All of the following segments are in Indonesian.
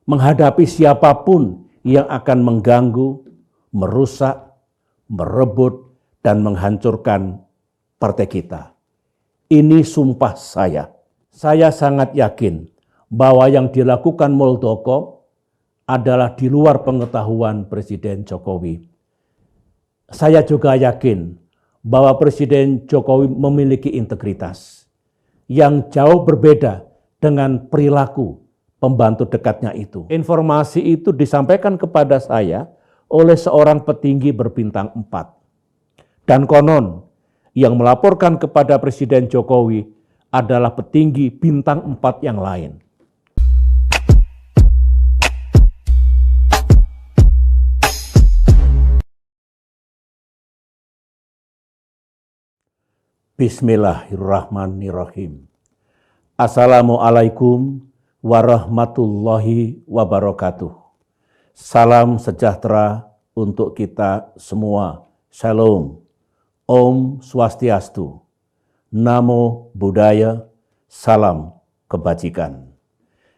menghadapi siapapun yang akan mengganggu, merusak, merebut, dan menghancurkan partai kita. Ini sumpah saya. Saya sangat yakin bahwa yang dilakukan Muldoko adalah di luar pengetahuan Presiden Jokowi. Saya juga yakin bahwa Presiden Jokowi memiliki integritas yang jauh berbeda dengan perilaku pembantu dekatnya itu. Informasi itu disampaikan kepada saya oleh seorang petinggi berbintang 4. Dan konon yang melaporkan kepada Presiden Jokowi adalah petinggi bintang 4 yang lain. Bismillahirrahmanirrahim. Assalamualaikum warahmatullahi wabarakatuh. Salam sejahtera untuk kita semua. Shalom. Om Swastiastu. Namo Buddhaya. Salam kebajikan.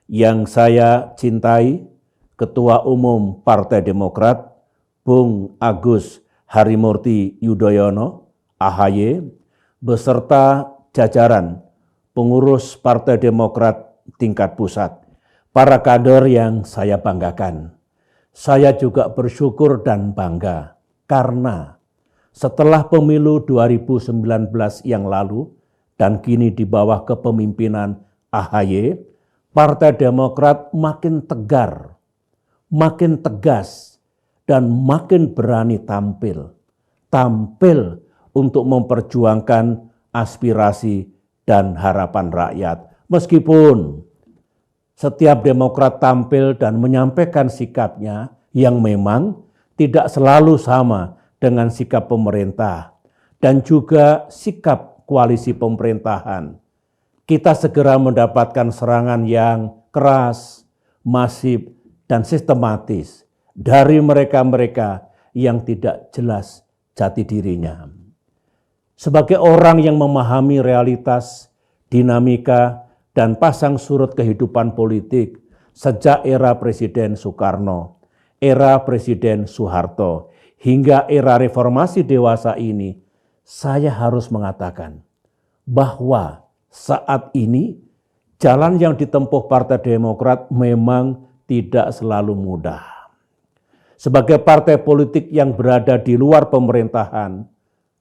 Yang saya cintai, Ketua Umum Partai Demokrat, Bung Agus Harimurti Yudhoyono, AHY, beserta jajaran pengurus Partai Demokrat tingkat pusat, para kader yang saya banggakan. Saya juga bersyukur dan bangga karena setelah pemilu 2019 yang lalu dan kini di bawah kepemimpinan AHY, Partai Demokrat makin tegar, makin tegas, dan makin berani tampil untuk memperjuangkan aspirasi dan harapan rakyat. Meskipun setiap Demokrat tampil dan menyampaikan sikapnya yang memang tidak selalu sama dengan sikap pemerintah dan juga sikap koalisi pemerintahan, kita segera mendapatkan serangan yang keras, masif, dan sistematis dari mereka-mereka yang tidak jelas jati dirinya. Sebagai orang yang memahami realitas, dinamika, dan pasang surut kehidupan politik sejak era Presiden Soekarno, era Presiden Soeharto, hingga era reformasi dewasa ini, saya harus mengatakan bahwa saat ini jalan yang ditempuh Partai Demokrat memang tidak selalu mudah. Sebagai partai politik yang berada di luar pemerintahan,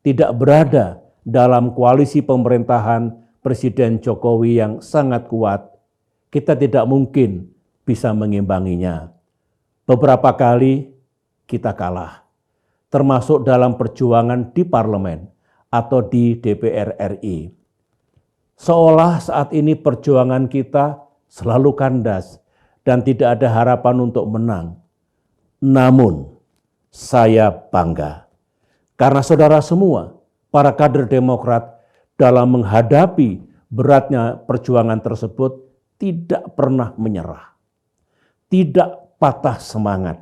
tidak berada dalam koalisi pemerintahan Presiden Jokowi yang sangat kuat, kita tidak mungkin bisa mengimbanginya. Beberapa kali kita kalah, termasuk dalam perjuangan di parlemen atau di DPR RI. Seolah saat ini perjuangan kita selalu kandas dan tidak ada harapan untuk menang. Namun, saya bangga karena saudara semua, para kader Demokrat, dalam menghadapi beratnya perjuangan tersebut tidak pernah menyerah, tidak patah semangat,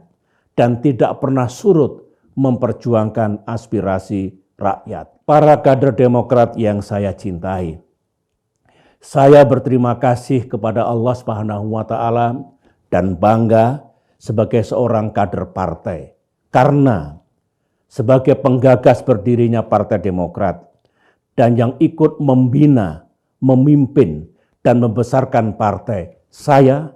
dan tidak pernah surut memperjuangkan aspirasi rakyat. Para kader Demokrat yang saya cintai, saya berterima kasih kepada Allah SWT dan bangga sebagai seorang kader partai karena sebagai penggagas berdirinya Partai Demokrat dan yang ikut membina, memimpin, dan membesarkan partai, saya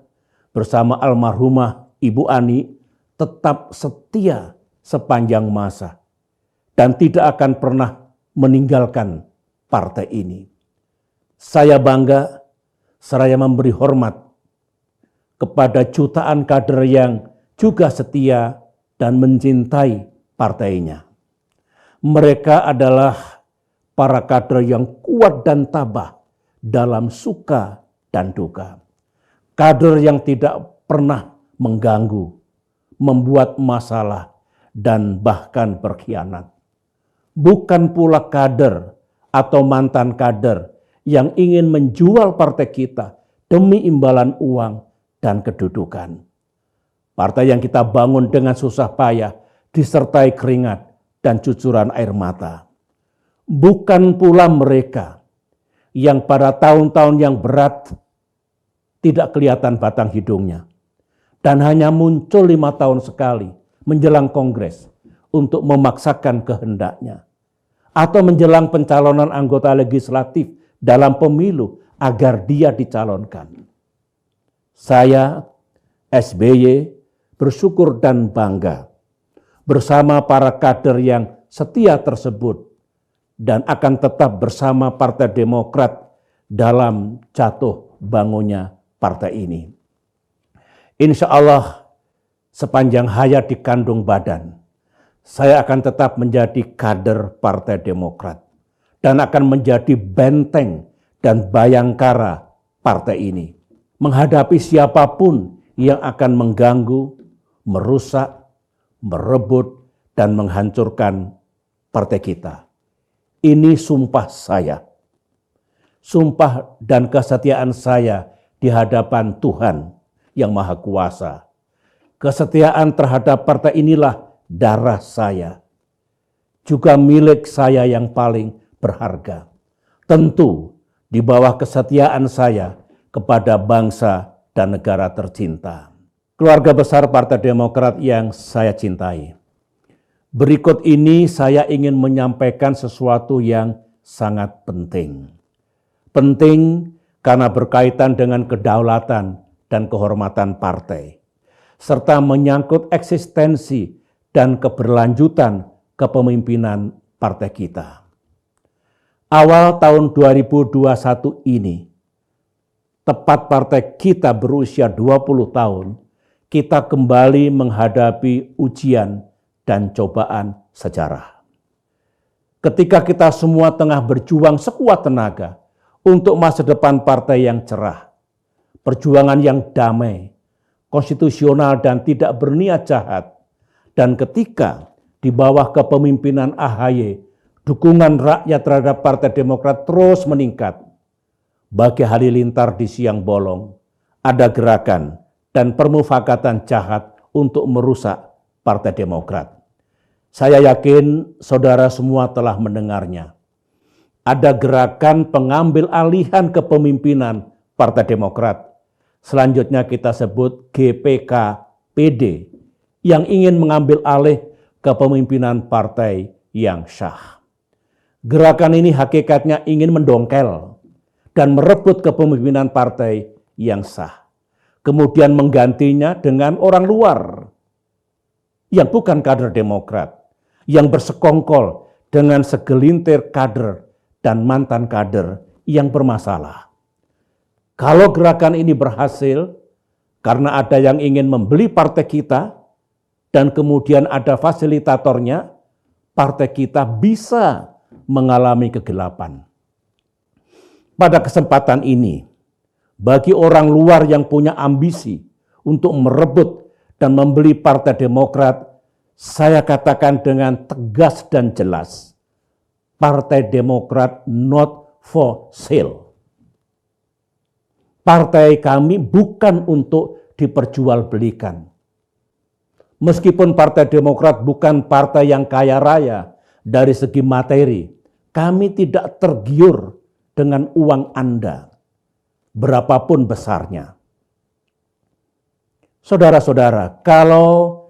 bersama almarhumah Ibu Ani tetap setia sepanjang masa dan tidak akan pernah meninggalkan partai ini. Saya bangga seraya memberi hormat kepada jutaan kader yang juga setia dan mencintai partainya. Mereka adalah para kader yang kuat dan tabah dalam suka dan duka. Kader yang tidak pernah mengganggu, membuat masalah, dan bahkan berkhianat. Bukan pula kader atau mantan kader yang ingin menjual partai kita demi imbalan uang dan kedudukan. Partai yang kita bangun dengan susah payah, disertai keringat dan cucuran air mata. Bukan pula mereka yang pada tahun-tahun yang berat tidak kelihatan batang hidungnya dan hanya muncul 5 tahun sekali menjelang Kongres untuk memaksakan kehendaknya, atau menjelang pencalonan anggota legislatif dalam pemilu agar dia dicalonkan. Saya, SBY, bersyukur dan bangga bersama para kader yang setia tersebut dan akan tetap bersama Partai Demokrat dalam jatuh bangunnya partai ini. Insya Allah sepanjang hayat di kandung badan, saya akan tetap menjadi kader Partai Demokrat dan akan menjadi benteng dan bayangkara partai ini, menghadapi siapapun yang akan mengganggu, merusak, merebut, dan menghancurkan partai kita. Ini sumpah saya. Sumpah dan kesetiaan saya di hadapan Tuhan yang Maha Kuasa. Kesetiaan terhadap partai inilah darah saya, juga milik saya yang paling berharga. Tentu di bawah kesetiaan saya kepada bangsa dan negara tercinta. Keluarga besar Partai Demokrat yang saya cintai, berikut ini saya ingin menyampaikan sesuatu yang sangat penting. Penting karena berkaitan dengan kedaulatan dan kehormatan partai, serta menyangkut eksistensi dan keberlanjutan kepemimpinan partai kita. Awal tahun 2021 ini, tepat partai kita berusia 20 tahun, kita kembali menghadapi ujian dan cobaan sejarah. Ketika kita semua tengah berjuang sekuat tenaga untuk masa depan partai yang cerah, perjuangan yang damai, konstitusional dan tidak berniat jahat, dan ketika di bawah kepemimpinan AHY, dukungan rakyat terhadap Partai Demokrat terus meningkat, bagi halilintar di siang bolong, ada gerakan dan permufakatan jahat untuk merusak Partai Demokrat. Saya yakin saudara semua telah mendengarnya. Ada gerakan pengambil alihan kepemimpinan Partai Demokrat. Selanjutnya kita sebut GPK-PD yang ingin mengambil alih kepemimpinan partai yang sah. Gerakan ini hakikatnya ingin mendongkel dan merebut kepemimpinan partai yang sah, kemudian menggantinya dengan orang luar yang bukan kader Demokrat, yang bersekongkol dengan segelintir kader dan mantan kader yang bermasalah. Kalau gerakan ini berhasil, karena ada yang ingin membeli partai kita, dan kemudian ada fasilitatornya, partai kita bisa mengalami kegelapan. Pada kesempatan ini, bagi orang luar yang punya ambisi untuk merebut dan membeli Partai Demokrat, saya katakan dengan tegas dan jelas, Partai Demokrat not for sale. Partai kami bukan untuk diperjualbelikan. Meskipun Partai Demokrat bukan partai yang kaya raya dari segi materi, kami tidak tergiur dengan uang Anda, berapapun besarnya. Saudara-saudara, kalau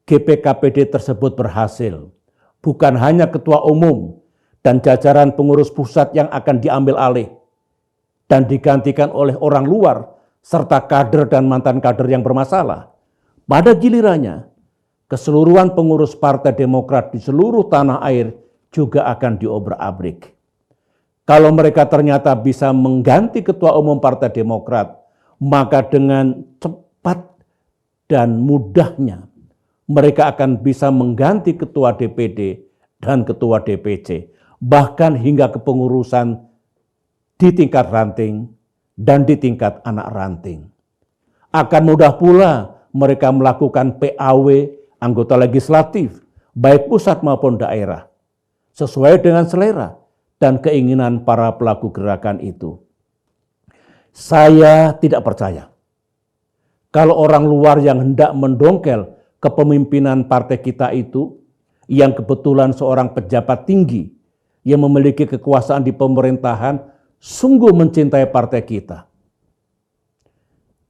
GPKPD tersebut berhasil, bukan hanya ketua umum dan jajaran pengurus pusat yang akan diambil alih dan digantikan oleh orang luar, serta kader dan mantan kader yang bermasalah. Pada gilirannya, keseluruhan pengurus Partai Demokrat di seluruh tanah air juga akan diobrak-abrik. Kalau mereka ternyata bisa mengganti ketua umum Partai Demokrat, maka dengan cepat dan mudahnya mereka akan bisa mengganti ketua DPD dan ketua DPC, bahkan hingga kepengurusan di tingkat ranting dan di tingkat anak ranting. Akan mudah pula mereka melakukan PAW anggota legislatif, baik pusat maupun daerah, sesuai dengan selera dan keinginan para pelaku gerakan itu. Saya tidak percaya kalau orang luar yang hendak mendongkel kepemimpinan partai kita itu, yang kebetulan seorang pejabat tinggi yang memiliki kekuasaan di pemerintahan, sungguh mencintai partai kita.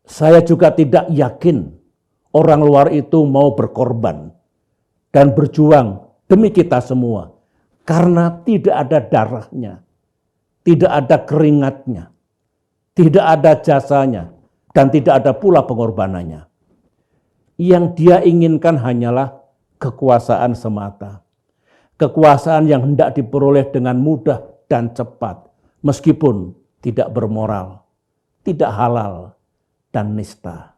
Saya juga tidak yakin orang luar itu mau berkorban dan berjuang demi kita semua. Karena tidak ada darahnya, tidak ada keringatnya, tidak ada jasanya, dan tidak ada pula pengorbanannya. Yang dia inginkan hanyalah kekuasaan semata. Kekuasaan yang hendak diperoleh dengan mudah dan cepat, meskipun tidak bermoral, tidak halal, dan nista.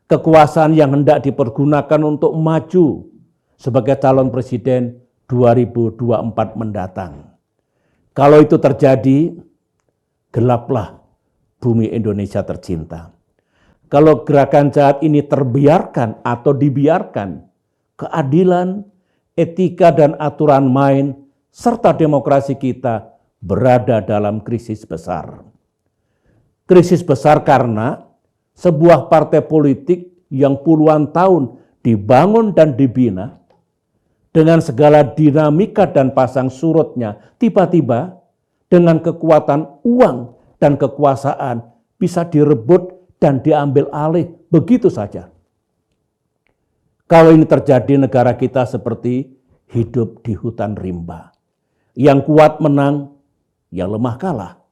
Kekuasaan yang hendak dipergunakan untuk maju sebagai calon presiden 2024 mendatang. Kalau itu terjadi, gelaplah bumi Indonesia tercinta. Kalau gerakan jahat ini terbiarkan atau dibiarkan, keadilan, etika dan aturan main, serta demokrasi kita berada dalam krisis besar. Krisis besar karena sebuah partai politik yang puluhan tahun dibangun dan dibina, dengan segala dinamika dan pasang surutnya, tiba-tiba dengan kekuatan uang dan kekuasaan bisa direbut dan diambil alih begitu saja. Kalau ini terjadi, negara kita seperti hidup di hutan rimba. Yang kuat menang, yang lemah kalah.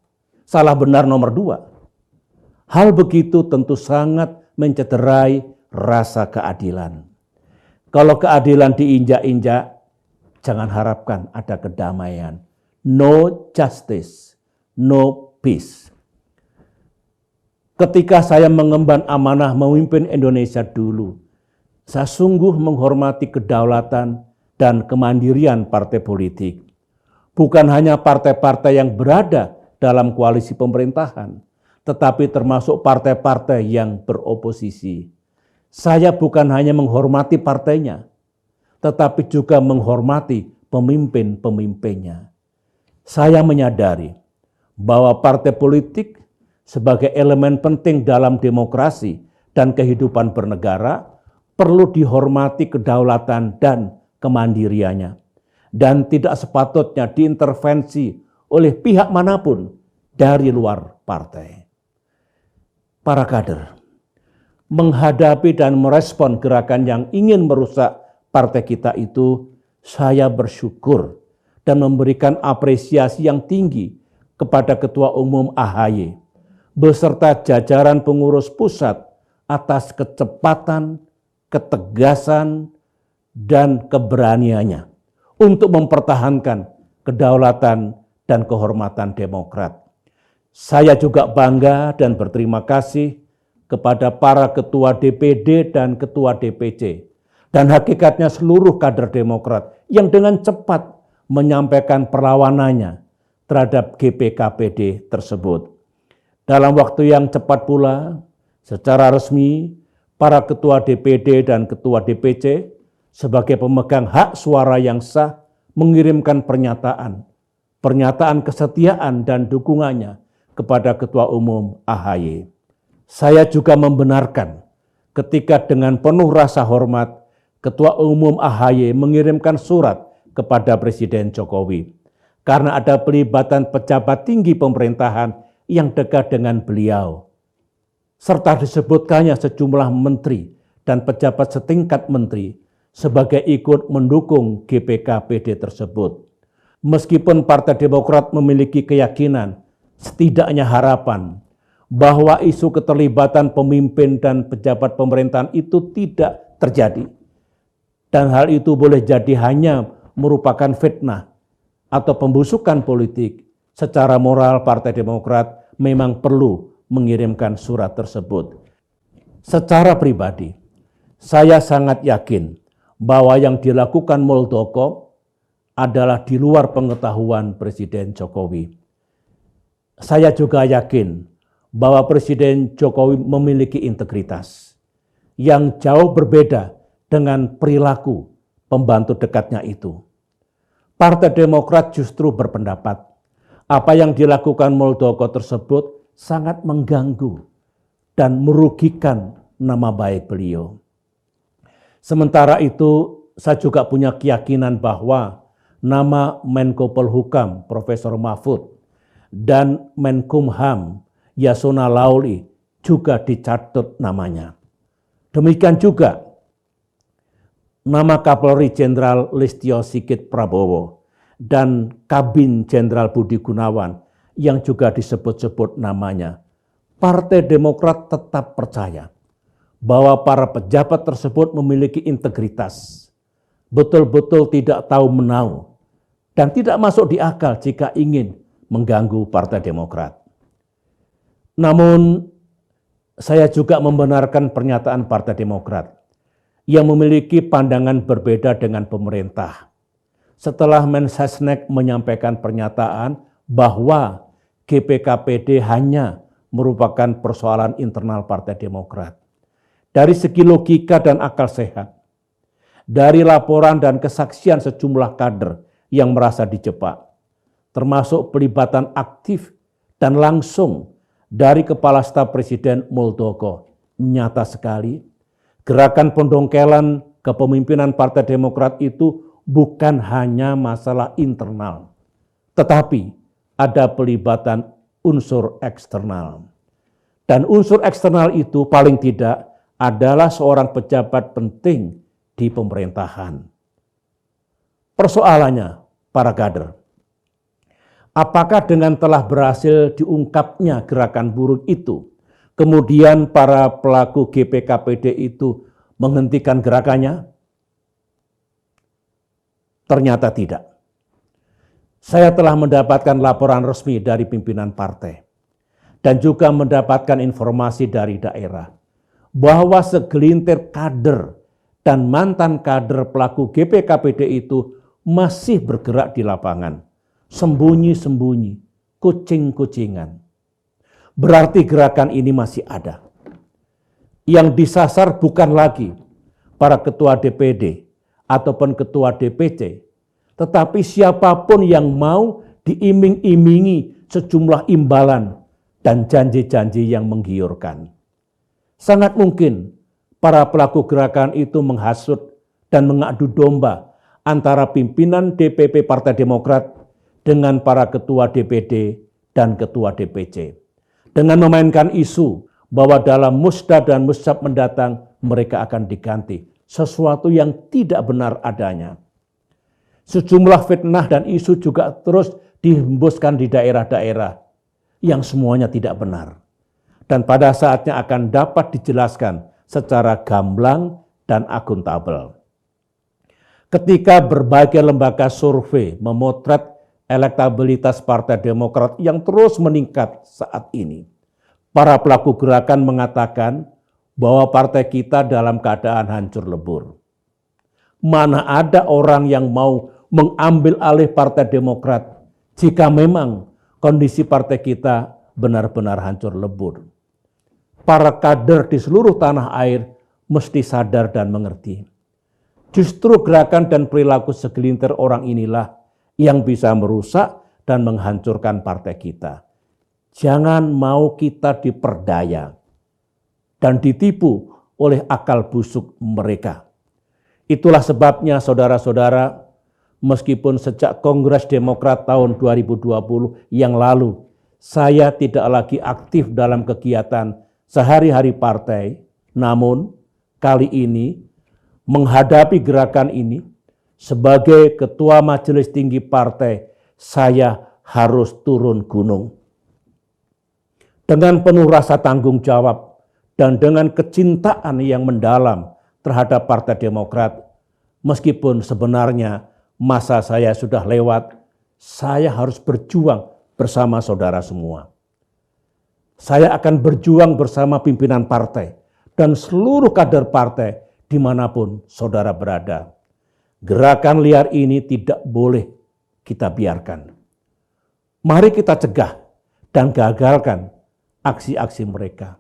Salah benar nomor 2. Hal begitu tentu sangat mencederai rasa keadilan. Kalau keadilan diinjak-injak, jangan harapkan ada kedamaian. No justice, no peace. Ketika saya mengemban amanah memimpin Indonesia dulu, saya sungguh menghormati kedaulatan dan kemandirian partai politik. Bukan hanya partai-partai yang berada dalam koalisi pemerintahan, tetapi termasuk partai-partai yang beroposisi. Saya bukan hanya menghormati partainya, tetapi juga menghormati pemimpin-pemimpinnya. Saya menyadari bahwa partai politik sebagai elemen penting dalam demokrasi dan kehidupan bernegara perlu dihormati kedaulatan dan kemandiriannya, dan tidak sepatutnya diintervensi oleh pihak manapun dari luar partai. Para kader, menghadapi dan merespon gerakan yang ingin merusak partai kita itu, saya bersyukur dan memberikan apresiasi yang tinggi kepada Ketua Umum AHY beserta jajaran pengurus pusat atas kecepatan, ketegasan, dan keberaniannya untuk mempertahankan kedaulatan dan kehormatan Demokrat. Saya juga bangga dan berterima kasih kepada para ketua DPD dan ketua DPC, dan hakikatnya seluruh kader Demokrat yang dengan cepat menyampaikan perlawanannya terhadap GPKPD tersebut. Dalam waktu yang cepat pula, secara resmi, para ketua DPD dan ketua DPC sebagai pemegang hak suara yang sah mengirimkan pernyataan kesetiaan dan dukungannya kepada Ketua Umum AHY. Saya juga membenarkan ketika dengan penuh rasa hormat Ketua Umum AHY mengirimkan surat kepada Presiden Jokowi karena ada pelibatan pejabat tinggi pemerintahan yang dekat dengan beliau, serta disebutkannya sejumlah menteri dan pejabat setingkat menteri sebagai ikut mendukung GPKPD tersebut. Meskipun Partai Demokrat memiliki keyakinan, setidaknya harapan, bahwa isu keterlibatan pemimpin dan pejabat pemerintahan itu tidak terjadi. Dan hal itu boleh jadi hanya merupakan fitnah atau pembusukan politik. Secara moral Partai Demokrat memang perlu mengirimkan surat tersebut. Secara pribadi, saya sangat yakin bahwa yang dilakukan Muldoko adalah di luar pengetahuan Presiden Jokowi. Saya juga yakin bahwa Presiden Jokowi memiliki integritas yang jauh berbeda dengan perilaku pembantu dekatnya itu. Partai Demokrat justru berpendapat apa yang dilakukan Muldoko tersebut sangat mengganggu dan merugikan nama baik beliau. Sementara itu, saya juga punya keyakinan bahwa nama Menko Polhukam Profesor Mahfud dan Menkumham Yasona Laoly juga dicatat namanya. Demikian juga nama Kapolri Jenderal Listio Sigit Prabowo dan Kabin Jenderal Budi Gunawan yang juga disebut-sebut namanya. Partai Demokrat tetap percaya bahwa para pejabat tersebut memiliki integritas, betul-betul tidak tahu menau, dan tidak masuk di akal jika ingin mengganggu Partai Demokrat. Namun, saya juga membenarkan pernyataan Partai Demokrat yang memiliki pandangan berbeda dengan pemerintah. Setelah Mensesnek menyampaikan pernyataan bahwa GPKPD hanya merupakan persoalan internal Partai Demokrat. Dari segi logika dan akal sehat, dari laporan dan kesaksian sejumlah kader yang merasa dijebak, termasuk pelibatan aktif dan langsung dari Kepala Staf Presiden Muldoko, nyata sekali gerakan pendongkelan kepemimpinan Partai Demokrat itu bukan hanya masalah internal, tetapi ada pelibatan unsur eksternal. Dan unsur eksternal itu paling tidak adalah seorang pejabat penting di pemerintahan. Persoalannya, para kader, apakah dengan telah berhasil diungkapnya gerakan buruk itu, kemudian para pelaku GPKPD itu menghentikan gerakannya? Ternyata tidak. Saya telah mendapatkan laporan resmi dari pimpinan partai dan juga mendapatkan informasi dari daerah bahwa segelintir kader dan mantan kader pelaku GPKPD itu masih bergerak di lapangan, sembunyi-sembunyi, kucing-kucingan. Berarti gerakan ini masih ada. Yang disasar bukan lagi para ketua DPD ataupun ketua DPC, tetapi siapapun yang mau diiming-imingi sejumlah imbalan dan janji-janji yang menggiurkan. Sangat mungkin para pelaku gerakan itu menghasut dan mengadu domba antara pimpinan DPP Partai Demokrat dengan para ketua DPD dan ketua DPC. Dengan memainkan isu bahwa dalam musda dan musab mendatang mereka akan diganti, sesuatu yang tidak benar adanya. Sejumlah fitnah dan isu juga terus dihembuskan di daerah-daerah yang semuanya tidak benar. Dan pada saatnya akan dapat dijelaskan secara gamblang dan akuntabel. Ketika berbagai lembaga survei memotret elektabilitas Partai Demokrat yang terus meningkat saat ini, para pelaku gerakan mengatakan bahwa partai kita dalam keadaan hancur lebur. Mana ada orang yang mau mengambil alih Partai Demokrat jika memang kondisi partai kita benar-benar hancur lebur. Para kader di seluruh tanah air mesti sadar dan mengerti. Justru gerakan dan perilaku segelintir orang inilah yang bisa merusak dan menghancurkan partai kita. Jangan mau kita diperdaya dan ditipu oleh akal busuk mereka. Itulah sebabnya saudara-saudara, meskipun sejak Kongres Demokrat tahun 2020 yang lalu, saya tidak lagi aktif dalam kegiatan sehari-hari partai, namun kali ini menghadapi gerakan ini sebagai Ketua Majelis Tinggi Partai, saya harus turun gunung. Dengan penuh rasa tanggung jawab dan dengan kecintaan yang mendalam terhadap Partai Demokrat, meskipun sebenarnya masa saya sudah lewat, saya harus berjuang bersama saudara semua. Saya akan berjuang bersama pimpinan partai dan seluruh kader partai dimanapun saudara berada. Gerakan liar ini tidak boleh kita biarkan. Mari kita cegah dan gagalkan aksi-aksi mereka.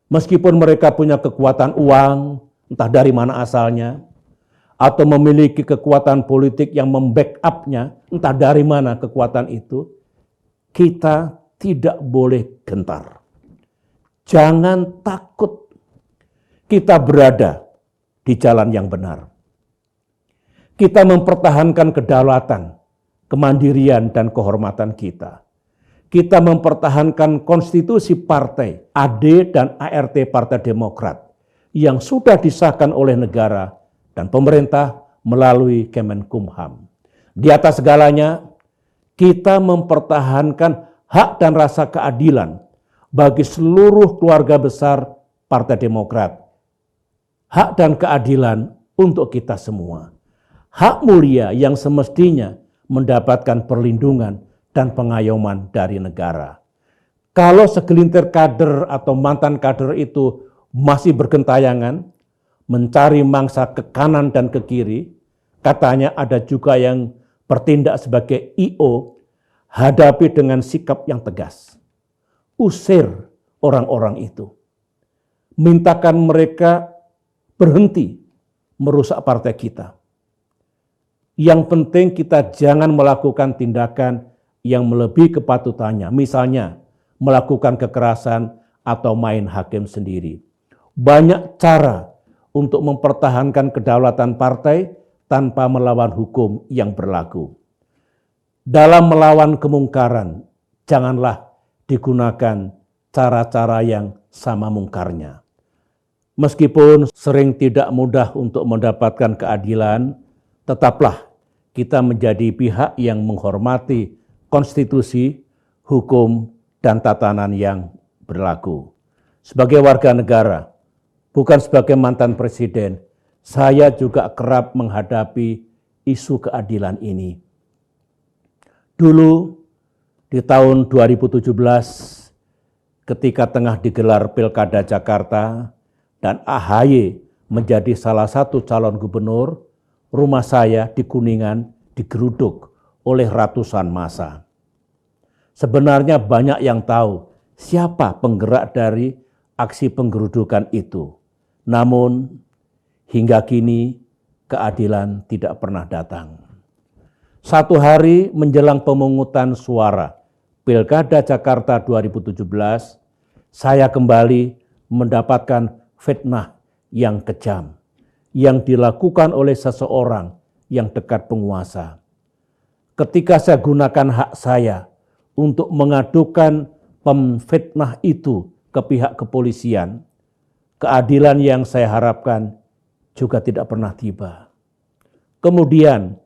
Meskipun mereka punya kekuatan uang, entah dari mana asalnya, atau memiliki kekuatan politik yang membackup-nya, entah dari mana kekuatan itu, kita tidak boleh gentar. Jangan takut. Kita berada di jalan yang benar. Kita mempertahankan kedaulatan, kemandirian, dan kehormatan kita. Kita mempertahankan konstitusi partai AD dan ART Partai Demokrat yang sudah disahkan oleh negara dan pemerintah melalui Kemenkumham. Di atas segalanya, kita mempertahankan hak dan rasa keadilan bagi seluruh keluarga besar Partai Demokrat. Hak dan keadilan untuk kita semua. Hak mulia yang semestinya mendapatkan perlindungan dan pengayoman dari negara. Kalau segelintir kader atau mantan kader itu masih bergentayangan, mencari mangsa ke kanan dan ke kiri, katanya ada juga yang bertindak sebagai I.O., hadapi dengan sikap yang tegas. Usir orang-orang itu. Mintakan mereka berhenti merusak partai kita. Yang penting kita jangan melakukan tindakan yang melebihi kepatutannya. Misalnya, melakukan kekerasan atau main hakim sendiri. Banyak cara untuk mempertahankan kedaulatan partai tanpa melawan hukum yang berlaku. Dalam melawan kemungkaran, janganlah digunakan cara-cara yang sama mungkarnya. Meskipun sering tidak mudah untuk mendapatkan keadilan, tetaplah kita menjadi pihak yang menghormati konstitusi, hukum, dan tatanan yang berlaku. Sebagai warga negara, bukan sebagai mantan presiden, saya juga kerap menghadapi isu keadilan ini. Dulu di tahun 2017, ketika tengah digelar Pilkada Jakarta dan AHY menjadi salah satu calon gubernur, rumah saya di Kuningan digeruduk oleh ratusan massa. Sebenarnya banyak yang tahu siapa penggerak dari aksi penggerudukan itu. Namun hingga kini keadilan tidak pernah datang. Satu hari menjelang pemungutan suara Pilkada Jakarta 2017, saya kembali mendapatkan fitnah yang kejam yang dilakukan oleh seseorang yang dekat penguasa. Ketika saya gunakan hak saya untuk mengadukan pemfitnah itu ke pihak kepolisian, keadilan yang saya harapkan juga tidak pernah tiba. Kemudian,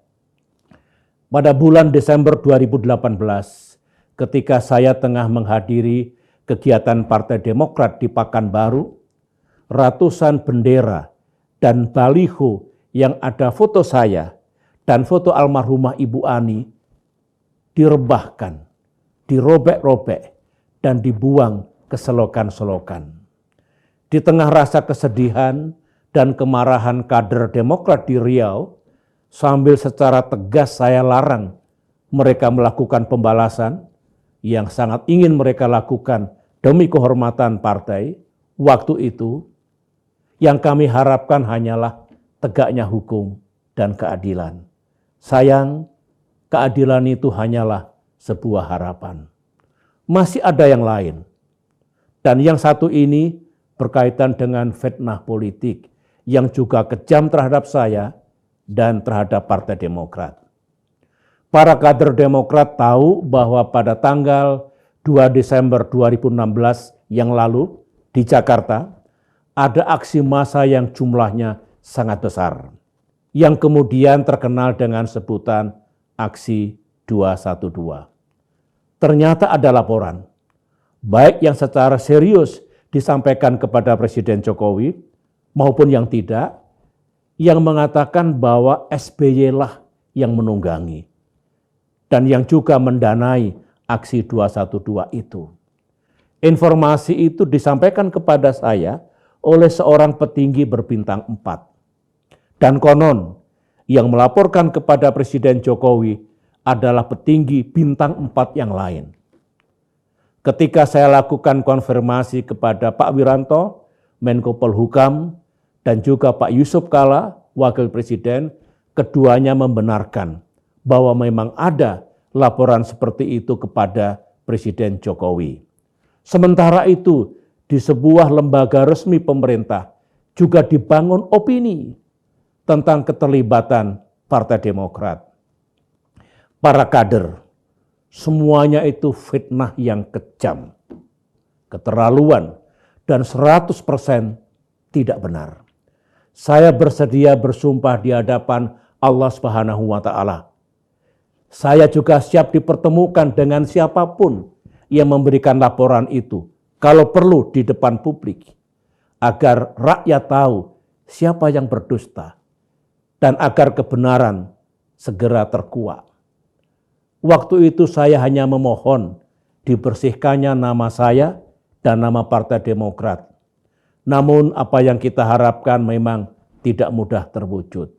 pada bulan Desember 2018, ketika saya tengah menghadiri kegiatan Partai Demokrat di Pekanbaru, ratusan bendera dan baliho yang ada foto saya dan foto almarhumah Ibu Ani direbahkan, dirobek-robek, dan dibuang ke selokan-selokan. Di tengah rasa kesedihan dan kemarahan kader Demokrat di Riau, sambil secara tegas saya larang mereka melakukan pembalasan yang sangat ingin mereka lakukan demi kehormatan partai, waktu itu yang kami harapkan hanyalah tegaknya hukum dan keadilan. Sayang, keadilan itu hanyalah sebuah harapan. Masih ada yang lain. Dan yang satu ini berkaitan dengan fitnah politik yang juga kejam terhadap saya dan terhadap Partai Demokrat. Para kader Demokrat tahu bahwa pada tanggal 2 Desember 2016 yang lalu di Jakarta ada aksi massa yang jumlahnya sangat besar, yang kemudian terkenal dengan sebutan aksi 212. Ternyata ada laporan, baik yang secara serius disampaikan kepada Presiden Jokowi maupun yang tidak, yang mengatakan bahwa SBY lah yang menunggangi dan yang juga mendanai aksi 212 itu. Informasi itu disampaikan kepada saya oleh seorang petinggi berbintang 4. Dan konon yang melaporkan kepada Presiden Jokowi adalah petinggi bintang 4 yang lain. Ketika saya lakukan konfirmasi kepada Pak Wiranto, Menko Polhukam, dan juga Pak Yusuf Kalla, Wakil Presiden, keduanya membenarkan bahwa memang ada laporan seperti itu kepada Presiden Jokowi. Sementara itu, di sebuah lembaga resmi pemerintah juga dibangun opini tentang keterlibatan Partai Demokrat. Para kader, semuanya itu fitnah yang kejam, keterlaluan, dan 100% tidak benar. Saya bersedia bersumpah di hadapan Allah Subhanahu wa Ta'ala. Saya juga siap dipertemukan dengan siapapun yang memberikan laporan itu, kalau perlu di depan publik, agar rakyat tahu siapa yang berdusta dan agar kebenaran segera terkuak. Waktu itu saya hanya memohon dibersihkannya nama saya dan nama Partai Demokrat. Namun apa yang kita harapkan memang tidak mudah terwujud.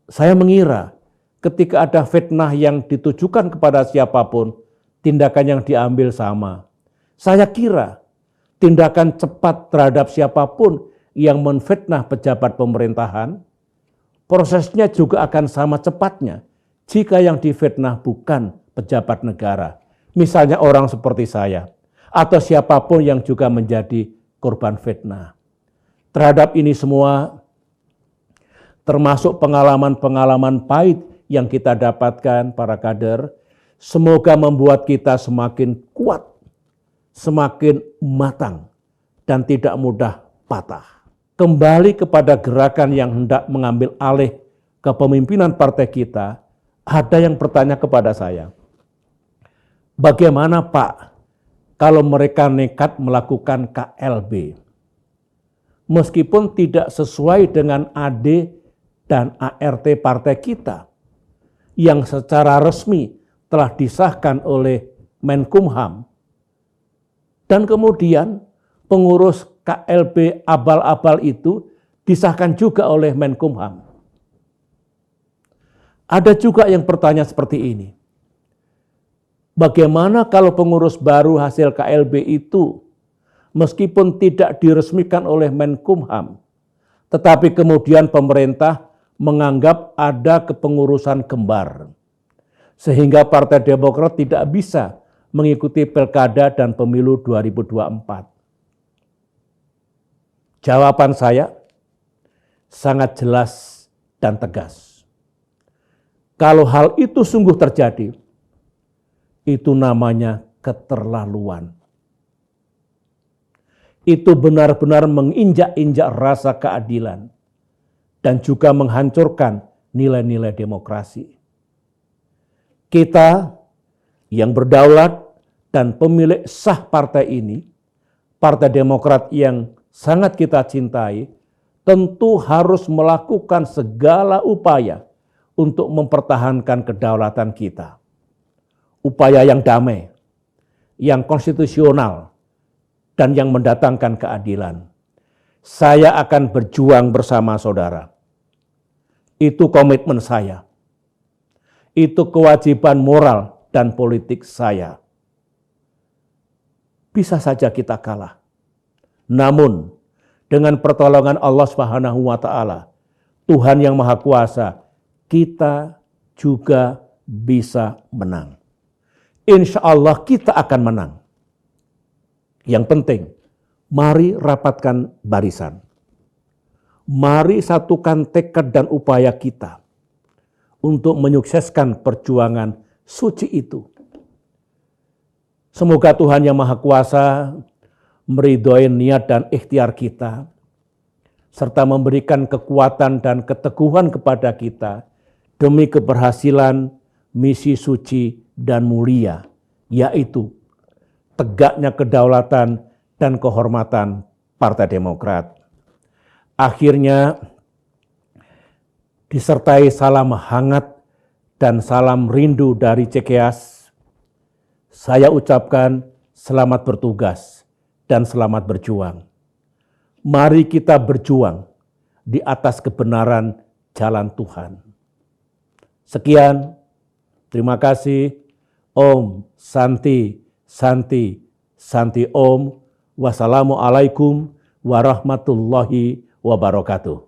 Saya mengira ketika ada fitnah yang ditujukan kepada siapapun, tindakan yang diambil sama. Saya kira tindakan cepat terhadap siapapun yang menfitnah pejabat pemerintahan, prosesnya juga akan sama cepatnya jika yang difitnah bukan pejabat negara. Misalnya orang seperti saya, atau siapapun yang juga menjadi korban fitnah. Terhadap ini semua, termasuk pengalaman-pengalaman pahit yang kita dapatkan para kader, semoga membuat kita semakin kuat, semakin matang, dan tidak mudah patah. Kembali kepada gerakan yang hendak mengambil alih kepemimpinan partai kita, ada yang bertanya kepada saya, bagaimana Pak kalau mereka nekat melakukan KLB? Meskipun tidak sesuai dengan AD dan ART partai kita, yang secara resmi telah disahkan oleh Menkumham, dan kemudian pengurus KLB abal-abal itu disahkan juga oleh Menkumham. Ada juga yang bertanya seperti ini, bagaimana kalau pengurus baru hasil KLB itu meskipun tidak diresmikan oleh Menkumham, tetapi kemudian pemerintah menganggap ada kepengurusan kembar, sehingga Partai Demokrat tidak bisa mengikuti pilkada dan pemilu 2024. Jawaban saya sangat jelas dan tegas. Kalau hal itu sungguh terjadi, itu namanya keterlaluan. Itu benar-benar menginjak-injak rasa keadilan dan juga menghancurkan nilai-nilai demokrasi. Kita yang berdaulat dan pemilik sah partai ini, Partai Demokrat yang sangat kita cintai, tentu harus melakukan segala upaya untuk mempertahankan kedaulatan kita. Upaya yang damai, yang konstitusional, dan yang mendatangkan keadilan. Saya akan berjuang bersama saudara. Itu komitmen saya. Itu kewajiban moral dan politik saya. Bisa saja kita kalah. Namun, dengan pertolongan Allah Subhanahu wa Ta'ala, Tuhan yang Maha Kuasa, kita juga bisa menang. Insya Allah kita akan menang. Yang penting, mari rapatkan barisan. Mari satukan tekad dan upaya kita untuk menyukseskan perjuangan suci itu. Semoga Tuhan yang Maha Kuasa meridhoi niat dan ikhtiar kita, serta memberikan kekuatan dan keteguhan kepada kita demi keberhasilan misi suci dan mulia, yaitu tegaknya kedaulatan dan kehormatan Partai Demokrat. Akhirnya, disertai salam hangat dan salam rindu dari Cikeas, saya ucapkan selamat bertugas dan selamat berjuang. Mari kita berjuang di atas kebenaran jalan Tuhan. Sekian, terima kasih. Om Santi, Santi, Santi Om. Wassalamualaikum warahmatullahi wabarakatuh.